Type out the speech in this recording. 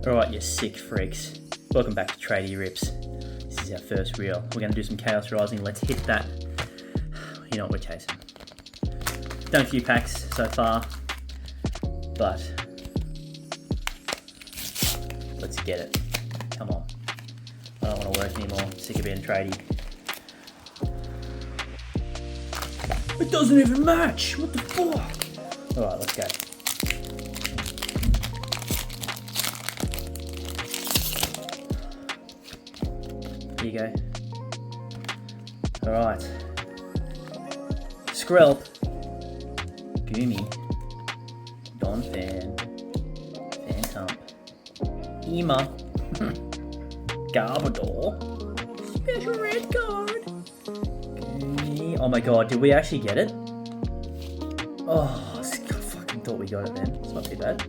Alright, you sick freaks. Welcome back to Tradie Rips. This is our first reel. We're going to do some Chaos Rising. Let's hit that. You know what we're chasing. Done a few packs so far, but let's get it. Come on. I don't want to work anymore. I'm sick of being a tradie. It doesn't even match! What the fuck? Alright, let's go. Here you go. Alright. Skrelp. Goomy. Donphan. Phantump. Ema. Garbodor. Special red card. Goomy. Oh my god, did we actually get it? Oh, I fucking thought we got it then. It's not too bad.